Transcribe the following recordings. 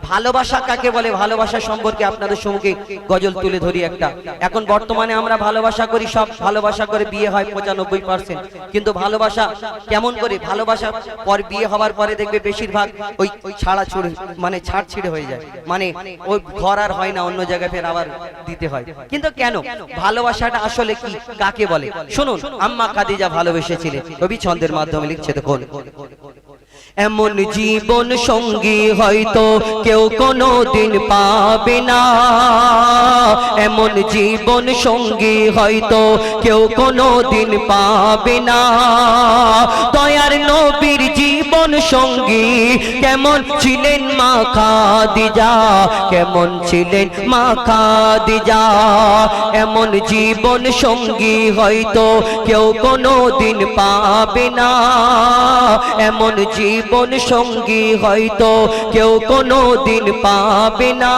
ভালোবাসা কাকে বলে, ভালোবাসা সম্পর্কে আপনাদের সম্মুখে গজল তুলে ধরি একটা। এখন বর্তমানে আমরা ভালোবাসা করি, সব ভালোবাসা করে বিয়ে হয় 95%, কিন্তু ভালোবাসা কেমন করে, ভালোবাসা পর বিয়ে হওয়ার পরে দেখবে বেশিরভাগ ওই ছাড়া ছুড়ে মানে ছাড় ছিড়ে হয়ে যায়, মানে ওই ঘর আর হয় না, অন্য জায়গায় ফের আবার দিতে হয়। কিন্তু কেন, ভালোবাসাটা আসলে কি, কাকে বলে শুনুন। আম্মা খাদিজা ভালোবেসেছিলেন, কবি ছন্দের মাধ্যমে লিখছে দেখুন। এমন জীবন সঙ্গী হয়তো কেউ কোনো দিন পাবে না, এমন জীবন সঙ্গী হয়তো কেউ কোনো দিন পাবে না। দয়ার নবীর জীবন সঙ্গী কেমন ছিলেন মা খাদিজা, কেমন ছিলেন মা খাদিজা। এমন জীবন সঙ্গী হয়তো কেউ কোনো দিন পাবে না, এমন জীবন সঙ্গী হয়তো কেউ কোনো দিন পাবে না।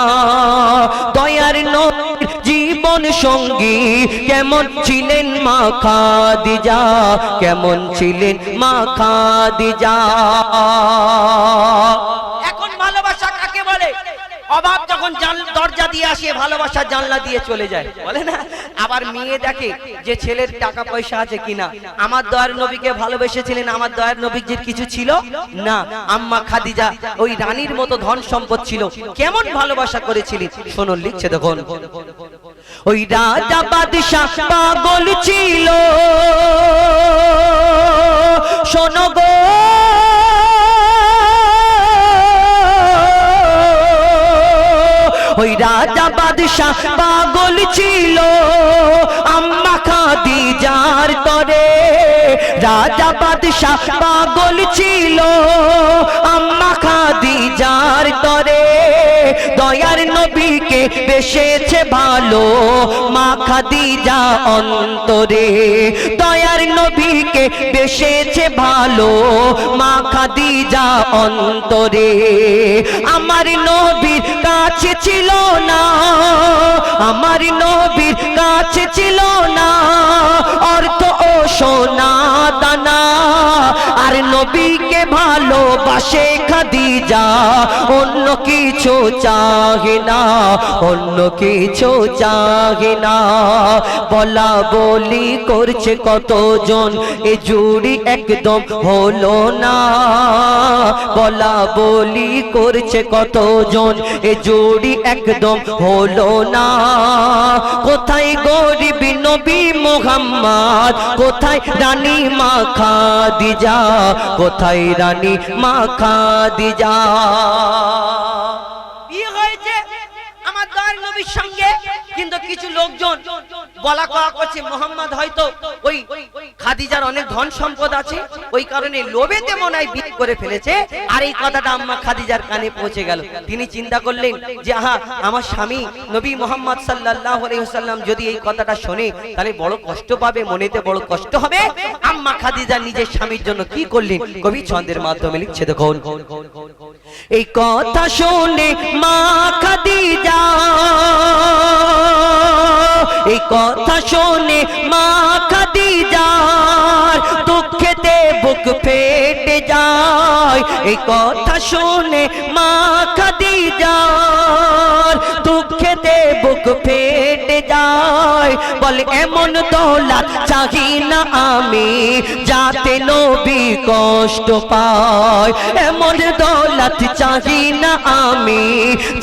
দয়ার নবীর জীবন সঙ্গী কেমন ছিলেন মা খাদিজা, কেমন ছিলেন মা খাদিজা। এখন ভালোবাসা কাকে বলে, অভাব যখন দরজা দিয়ে আসে ভালোবাসা জানলা দিয়ে চলে যায়, বলে না। আবার মেয়ে দেখে যে ছেলের টাকা পয়সা আছে কিনা। আমার দয়ার নবীকে ভালোবেসেছিলেন, আমার দয়ার নবীজির কিছু ছিল না। আম্মা খাদিজা ওই রানীর মতো ধন সম্পদ ছিল, কেমন ভালোবাসা করেছিলেন শুনুন, লিখছে দেখুন। ওই রাজা বাদশা পাগল ছিল, শোনো গো ওই রাজা বাদশা পাগল ছিল আম্মা খাদিজার তরে। রাজা বাদশা পাগল ছিল আম্মা খাদিজার তরে। দয়ার নবীকে বেসেছে ভালো মা খাদিজা অন্তরে। দয়ার নবীকে বেসেছে ভালো মা খাদিজা অন্তরে। আমার নবীর কাছে ছিল না, আমার নবীর কাছে ছিল না অর্থ ও সোনা দানা। আর নবীকে ভালোবাসে খাদিজা, অন্য কিছু চাহে না, অন্য কিছু চাহে না। বলা বলি করছে কতজন, এ জুড়ি একদম হলো না। বলা বলি করছে কতজন, এ জুড়ি একদম হলো না। কোথায় গরিব নবী মুহাম্মদ, কোথায় রানী মা খাদিজা, কোথায় রানী মা খাদিজা। বিয়ে হয়েছে আমার দয়ার নবীর সঙ্গে, কিন্তু কিছু লোকজন বলা কওয়া করছে মোহাম্মদ হয়তো ওই খাদিজার অনেক ধন সম্পদ আছে, ওই কারণে লোভেতে মনে হয় বিয়ে করে ফেলেছে। আর এই কথাটা আম্মা খাদিজার কানে পৌঁছে গেল। তিনি চিন্তা করলেন যে আহা, আমার স্বামী নবী মুহাম্মদ সাল্লাল্লাহু আলাইহি ওয়াসাল্লাম যদি এই কথাটা শোনে তাহলে বড় কষ্ট পাবে, মনেতে বড় কষ্ট হবে। আম্মা খাদিজা নিজের স্বামীর জন্য কি করলেন, কবি ছন্দের মাধ্যমে লিখছে দেখুন। এই কথা শুনে মা খাদিজা, এই কথা শুনে মা খাদিজার দুঃখেতে বুক ফেটে যায়। এই কথা শুনে মা খাদিজার দুঃখেতে বুক ফেটে যায়। বলে এমন দৌলত চাহি না আমি, যাতে নবী কষ্ট পায়। এমন দৌলত চাহি না আমি,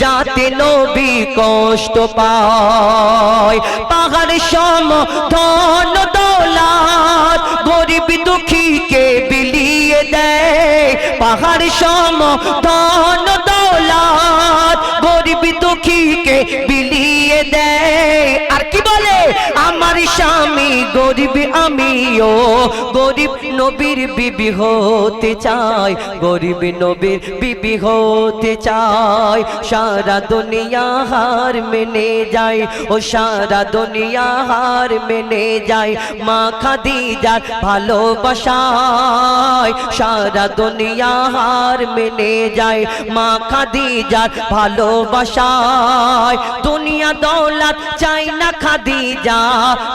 যাতে নবী কষ্ট পায়। পাহাড় সম ধন দৌলত গরিব দুঃখীকে বিলিয়ে দেয়। পাহাড় সম ধন দৌলত গরিব দুঃখীকে বিলিয়ে দেয়। আর কি বলে, আমার স্বামী গরিব আমিও গরিব নবীর বিবি হতে চাই, গরিব নবীর বিবি হতে চাই। সারা দুনিয়া হার মেনে যায়, ও সারা দুনিয়া হার মেনে যায় মা খাদিজার ভালোবাসায়। সারা দুনিয়া হার মেনে যায় মা খাদিজার ভালোবাসায়। দুনিয়া দৌলত চাই না খাদিজা,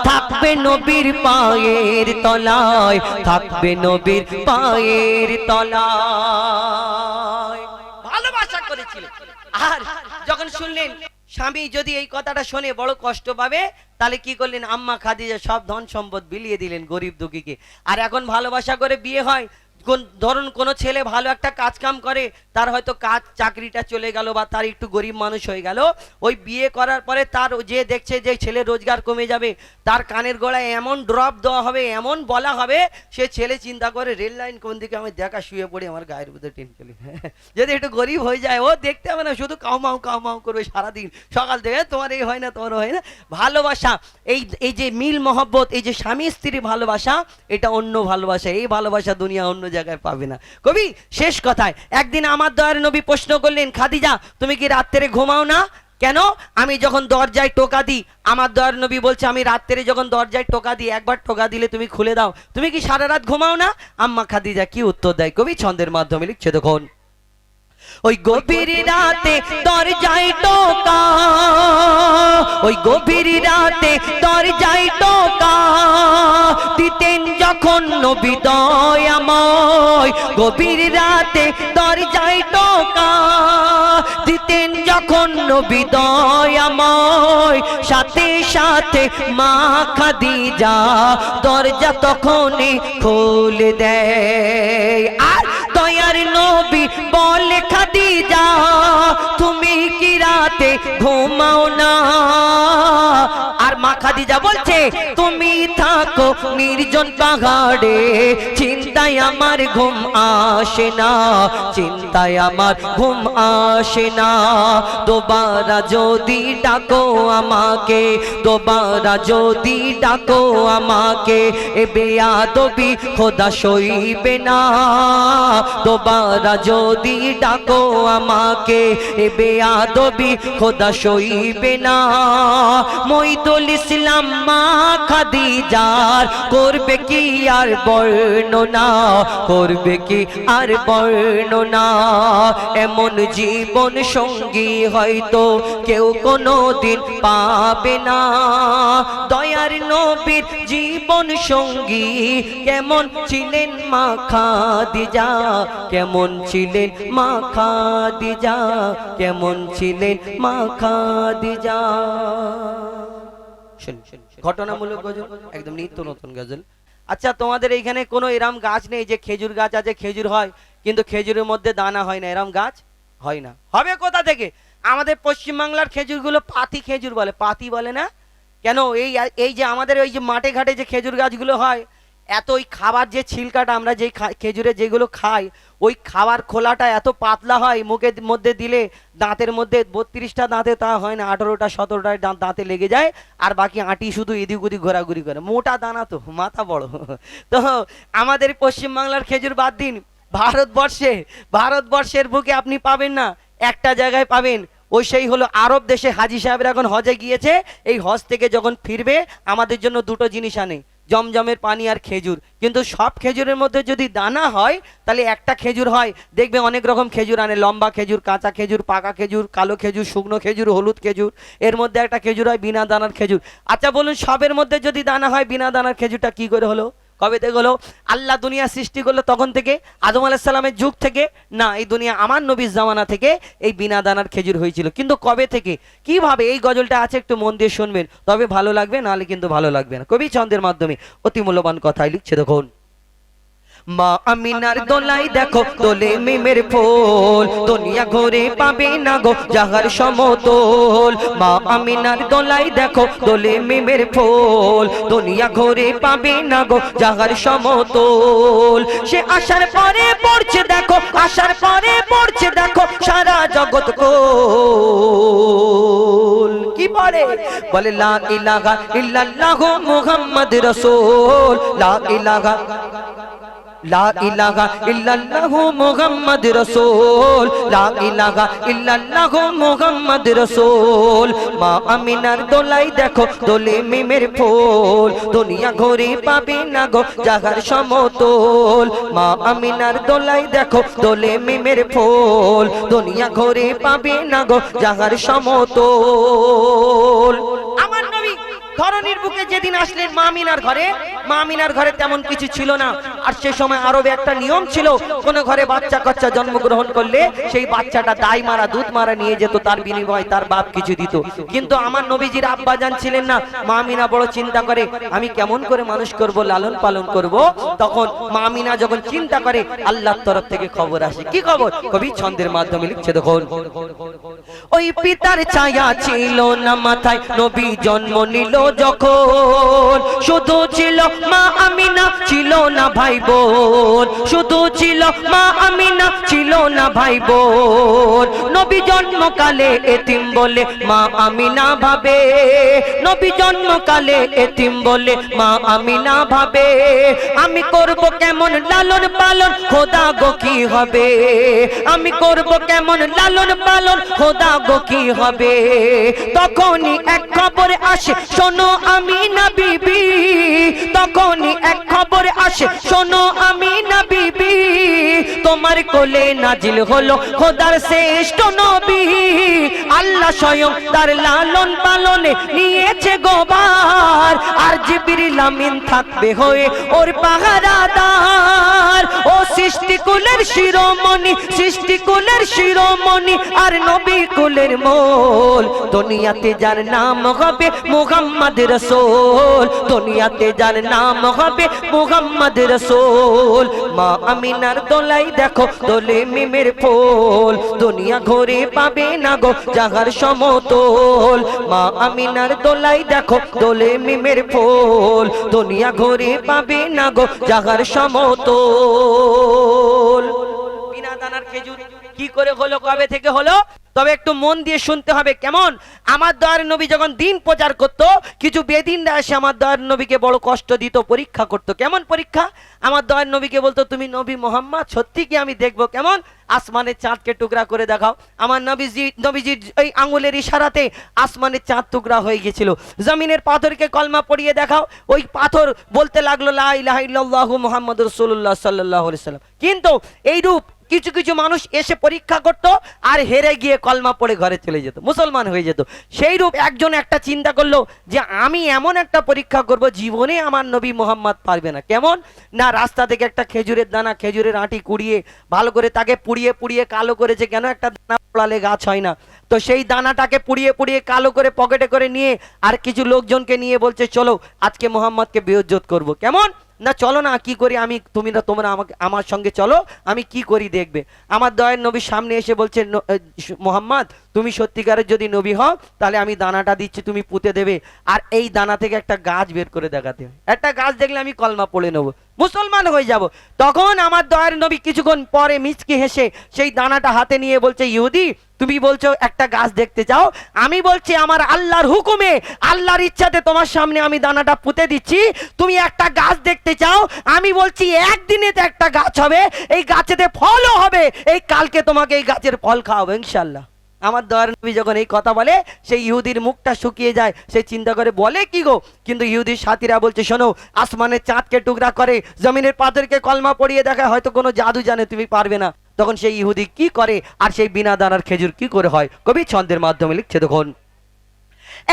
থাকবে নবীর পায়ের তলায়, থাকবে নবীর পায়ের তলায়। ভালোবাসা করেছিল। আর যখন শুনলেন স্বামী যদি এই কথাটা শুনে বড় কষ্ট পাবে, তাহলে কি করলেন, আম্মা খাদিজা সব ধন সম্পদ বিলিয়ে দিলেন গরিব দুঃখীকে। আর এখন ভালোবাসা করে বিয়ে হয়, ধরুন কোনো ছেলে ভালো একটা কাজ কাম করে, তার হয়তো কাজ চাকরিটা চলে গেল বা তার একটু গরিব মানুষ হয়ে গেল, ওই বিয়ে করার পরে তার যে দেখছে যে ছেলে রোজগার কমে যাবে, তার কানের গোড়ায় এমন ড্রপ দেওয়া হবে, এমন বলা হবে, সে ছেলে চিন্তা করে রেল লাইন কোন দিকে আমি দেখা শুয়ে পড়ি, আমার গায়ের মধ্যে ট্রেন চলে। যদি একটু গরিব হয়ে যায়, ও দেখতে হবে না, শুধু কাউমাউ করবে সারাদিন, সকাল থেকে তোমার এই হয় না, তোমার হয় না। ভালোবাসা, এই যে মিল মহব্বত, এই যে স্বামী স্ত্রী ভালোবাসা, এটা অন্য ভালোবাসা, এই ভালোবাসা দুনিয়া অন্য জায়গায় পাবে না। কবি শেষ কথায়, একদিন আমার দয়ার নবী প্রশ্ন করলেন, খাদিজা তুমি কি রাত্রে ঘুমাও না কেন? আমি যখন দরজায় টোকা দিই, আমার দয়ার নবী বলছে আমি রাত্রে যখন দরজায় টোকা দিই, একবার টোকা দিলে তুমি খুলে দাও, তুমি কি সারা রাত ঘুমাও না? আম্মা খাদিজা কি উত্তর দেয়, কবি ছন্দের মাধ্যমে লিখছে দেখুন, ওই গভীর রাতে দরজায় টোকা, ওই গভীর রাতে দরজায় টোকা দিতেন যখন নবী দয়াময়, গভীর রাতে দরজায় টোকা দিতেন যখন নবী দয়াময়, সাথে সাথে মা খাদিজা দরজা তখনই খুলে দেয়। আর দয়ার নবী বলে, খাদিজা তুমি কি রাতে ঘুমাও না? আর মা খাদিজা বলছে, তুমি থাকো নির্জন পাহাড়ে, চিন্তায় আমার ঘুম আসে না, চিন্তায় আমার ঘুম আসে না, দোবারা যদি ডাকো আমাকে, দোবারা যদি ডাকো আমাকে, এ বেয়াদবি খোদা সইবে না, দোবারা যদি ডাকো আমাকে, এ বেয়াদবি খোদা সইবে না। মইদুল ইসলাম মা খাদিজার করবে কি আর বর্ণনা, করবে কি আর বর্ণনা, এমন জীবন সঙ্গী হয়তো কেউ কোনো দিন পাবে না। দয়ার নবীর জীবন সঙ্গী কেমন ছিলেন মা খাদিজা, কেমন ছিলেন মা খাদিজা, কেমন ছিলেন মা খাদিজা। ঘটনামূলক গজল, একদম নিত্য নতুন গজল। আচ্ছা, তোমাদের এইখানে কোনো এরম গাছ নেই যে খেজুর গাছ আছে, খেজুর হয় কিন্তু খেজুরের মধ্যে দানা হয় না, এরম গাছ হয় না? হবে কোথা থেকে? আমাদের পশ্চিমবাংলার খেজুরগুলো পাতি খেজুর বলে, পাতি বলে না কেন? এই যে আমাদের ওই যে মাঠে ঘাটে যে খেজুর গাছগুলো হয়, এত ওই খাবার যে ছিলকাটা আমরা যেই খেজুরে যেগুলো খাই, ওই খাবার খোলাটা এত পাতলা হয়, মুখের মধ্যে দিলে দাঁতের মধ্যে 32টা দাঁতে তা হয় না, 18টা 17টা দাঁতে লেগে যায়, আর বাকি আঁটি শুধু এদিক ওদিক ঘোরাঘুরি করে, মোটা দানা তো, মাথা বড়। তো আমাদের পশ্চিমবাংলার খেজুর বাদ দিন, ভারতবর্ষের বুকে আপনি পাবেন না, একটা জায়গায় পাবেন, ওই সেই হলো আরব দেশে। হাজি সাহেবরা এখন হজে গিয়েছে, এই হজ থেকে যখন ফিরবে আমাদের জন্য দুটো জিনিস আনে, জমজমের পানি আর খেজুর। কিন্তু সব খেজুরের মধ্যে যদি দানা হয় তাহলে একটা খেজুর হয়, দেখবে অনেক রকম খেজুর আনে, লম্বা খেজুর, কাঁচা খেজুর, পাকা খেজুর, কালো খেজুর, শুকনো খেজুর, হলুদ খেজুর, এর মধ্যে একটা খেজুর হয় বিনা দানার খেজুর। আচ্ছা বলুন, সবের মধ্যে যদি দানা হয়, বিনা দানার খেজুরটা কি করে হলো? কবে থেকে হলো? আল্লাহ দুনিয়া সৃষ্টি করলো তখন থেকে, আদম আলাইহিস সালামের যুগ থেকে না, এই দুনিয়া আমার নবীর জামানা থেকে এই বিনা দানার খেজুর হয়েছিল। কিন্তু কবে থেকে, কিভাবে, এই গজলটা আছে, একটু মন দিয়ে শুনবেন, তবে ভালো লাগবে, নাহলে কিন্তু ভালো লাগবে না। কবি ছন্দের মাধ্যমে অতি মূল্যবান কথাই লিখছে দেখুন, মা আমিনার দোলাই দেখো দোলে মিমের ফুল, দুনিয়া ঘুরে পাবে না গো জাহার সমতল। মা আমিনার দোলাই দেখো দোলে মিমের ফুল, দুনিয়া ঘুরে পাবে না গো জাহার সমতল। সে আসার পরে পড়ছে দেখো, আসার পরে পড়ছে দেখো সারা জগৎ কোল। কি পড়ে? বলে লা ইলাহা ইল্লাল্লাহু মুহাম্মদ রাসূল, লা ইলাহা লা ইলাহা ইল্লাল্লাহু মুহাম্মদ রাসূল, লা ইলাহা ইল্লাল্লাহু মুহাম্মদ রাসূল। মা আমিনার দোলাই দেখো দোলে মিমের ফুল, দুনিয়া ঘুরে পাবে না গো জাহার সমতল। মা আমিনার দোলাই দেখো দোলে মিমের ফুল, দুনিয়া ঘুরে পাবে না গো জাহার সমতল। আমার নবী ধরনীর বুকে যেদিন আসলেন মা আমিনার ঘরে, মা আমিনার ঘরে তেমন কিছু ছিল না। আর সে সময় আরবে একটা নিয়ম ছিল, কোন ঘরে বাচ্চা কাচ্চা জন্মগ্রহণ করলে সেই বাচ্চাটা দাই মারা দুধ মারা নিয়ে যেত, তার বিনিময়ে তার বাপ কিছু দিত। কিন্তু আমার নবীজির আব্বা জান ছিলেন না। মা আমিনা বড় চিন্তা করে আমি কেমন করে মানুষ করব, লালন পালন করব। তখন মা আমিনা যখন চিন্তা করে আল্লাহর তরফ থেকে খবর আসে। কি খবর? কবি ছন্দের মাধ্যমে লিখছে দেখুন, ওই পিতার ছায়া ছিল না মাথায় নবী জন্ম নিল যখন, শুধু ছিল মা আমিনা ছিল না ভাই বোন, শুধু ছিল মা আমিনা ছিল না ভাই বোন। নবী জন্মকালে এতিম বলে মা আমিনা ভাবে, নবী জন্মকালে এতিম বলে মা আমিনা ভাবে, আমি করব কেমন লালন পালন খোদা গো কি হবে, আমি করব কেমন লালন পালন খোদা গো কি হবে। তখনই এক খবর আসে শোনো আমিনা বিবি, তখনই এক খবর আসে শোনো আমিনা বিবি, তোমার কোলে নাজিল হলো খোদার শ্রেষ্ঠ নবী, আল্লাহ স্বয়ং তার লালন পালনে নিয়েছে গোবার, আর জিবরিল আমিন থাকবে হয়ে ওর পাহারাদার। ও সৃষ্টিকুলের শিরোমণি, সৃষ্টিকুলের শিরোমণি আর নবী কুলের মোল, দুনিয়াতে যার নাম হবে মুহাম্মদ রাসূল, দুনিয়াতে যার নাম হবে মুহাম্মদ রাসূল। মা আমিনার দোলাই দেখো দোলে মিমের ফুল, দুনিয়া ঘুরে পাবে না গো জাহার সমতল, মা আমিনার দোলাই দেখো দোলে মিমের ফুল, দুনিয়া ঘুরে পাবে না গো জাহার সমতল। বিনা দানার খেজুর কি করে হলো, কবে থেকে হলো? তবে একটু মন দিয়ে শুনতে হবে। কেমন? আমার দয়ার নবী যখন দিন প্রচার করত, কিছু বেদিনরা এসে আমার দয়ার নবীকে বড় কষ্ট দিত, পরীক্ষা করত। কেমন পরীক্ষা? আমার দয়ার নবীকে বলতো তুমি নবী মোহাম্মদ, সত্যি কি আমি দেখবো? কেমন? আসমানের চাঁদকে টুকরা করে দেখাও। আমার নবীজির ওই আঙুলের ইশারাতে আসমানের চাঁদ টুকরা হয়ে গেছিল। জমিনের পাথরকে কলমা পড়িয়ে দেখাও, ওই পাথর বলতে লাগলো লা ইলাহা ইল্লাল্লাহু মুহাম্মাদুর রাসূলুল্লাহ সাল্লাল্লাহু আলাইহি সাল্লাম। কিন্তু এই রূপ কিছু কিছু মানুষ এসে পরীক্ষা করত আর হেরে গিয়ে কলমা পড়ে ঘরে চলে যেত, মুসলমান হয়ে যেত। সেই রূপ একজন একটা চিন্তা করলো যে আমি এমন একটা পরীক্ষা করব জীবনে আমার নবী মোহাম্মদ পারবে না। কেমন না, রাস্তা থেকে একটা খেজুরের দানা, খেজুরের আঁটি কুড়িয়ে ভালো করে তাকে পুড়িয়ে পুড়িয়ে কালো করেছে। কেন? একটা দানা পোড়ালে গাছ হয় না, তো সেই দানাটাকে পুড়িয়ে পুড়িয়ে কালো করে পকেটে করে নিয়ে আর কিছু লোকজনকে নিয়ে বলছে চলো আজকে মোহাম্মদকে বেইজ্জত করব। কেমন না, চলো না কি করি আমি, তোমরা আমাকে আমার সঙ্গে চলো, আমি কি করি দেখবে। আমার দয়ার নবীর সামনে এসে বলছে মোহাম্মদ তুমি সত্যিকারের যদি নবী হও তাহলে আমি দানাটা দিচ্ছি, তুমি পুঁতে দেবে, আর এই দানা থেকে একটা গাছ বের করে দেখাতে হবে, একটা গাছ দেখলে আমি কলমা পড়ে নেব, মুসলমান হয়ে যাব। তখন আমার দয়ার নবী কিছুক্ষণ পরে মিচকে হেসে সেই দানাটা হাতে নিয়ে বলছে ইহুদি তুমি বলছো একটা গাছ দেখতে চাও, আমি বলছি আমার আল্লাহর হুকুমে আল্লাহর ইচ্ছাতে তোমার সামনে আমি দানাটা পুঁতে দিচ্ছি, তুমি একটা গাছ দেখতে চাও, আমি বলছি একদিনে তো একটা গাছ হবে, এই গাছেতে ফলও হবে, এই কালকে তোমাকে এই গাছের ফল খাওয়াবো ইনশাআল্লাহ। আমার দয়ার নবী যখন এই কথা বলে সেই ইহুদির মুখটা শুকিয়ে যায়, সে চিন্তা করে বলে কি গো, কিন্তু ইহুদির সাথীরা বলছে শোনো আসমানের চাঁদকে টুকরা করে জমিনের পাথরকে কলমা পড়িয়ে দেখায়, হয়তো কোনো জাদু জানে তুমি পারবে না। তখন সেই ইহুদি কি করে আর সেই বিনা দানার খেজুর কি করে হয়, কবি ছন্দের মাধ্যমে লিখছে দেখুন,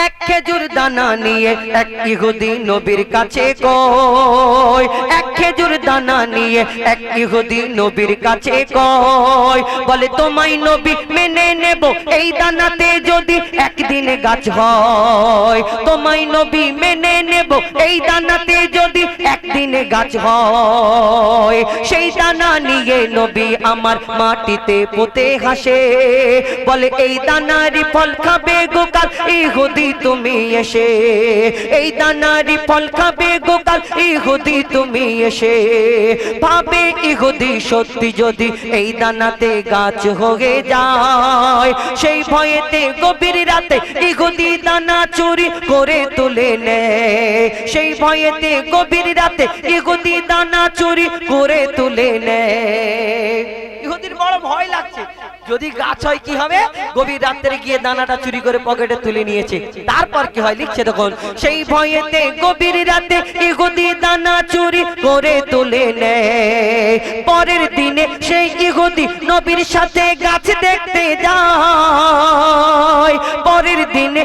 এক খেজুর দানা নিয়ে এক ইহুদি নবীর কাছে কয়, এক খেজুর দানা নিয়ে এক ইহুদি নবীর কাছে কয়, বলে তোমায় নবী মেনে নেব এই দানাতে যদি একদিন গাছ হয়, তোমায় নবী মেনে নেব এই দানাতে যদি একদিন গাছ হয়। সেই দানা নিয়ে নবী আমার মাটিতে পুঁতে হাসে, বলে এই দানারই ফল খাবে গোকাল ইহুদি তুমি এসে, এই দানারই ফল খাবে গোকাল ইহুদি তুমি এসে। ভাবে ইহুদি সত্যি যদি এই দানাতে গাছ হয়ে যায়, সেই ভয়েতে গভীর রাতে ইহুদি দানা চুরি করে তুলে নেয়, সেই ভয়েতে গভীর রাতে ইহুদি দানা চুরি করে তুলে নেয়। ইহুদির বড় ভয় লাগছে, যদি গাছ হয় কি হবে, গভীর রাত্রে গিয়ে দানাটা চুরি করে পকেটে তুলে নিয়েছে, তারপর কি হয় লিখছে তখন, সেই ভয়েতে গভীর রাতে ইহুদি দানা চুরি করে তুলে নেয়। পরের দিনে সেই ইহুদি নবীর সাথে গাছ দেখতে যায়, পরের দিনে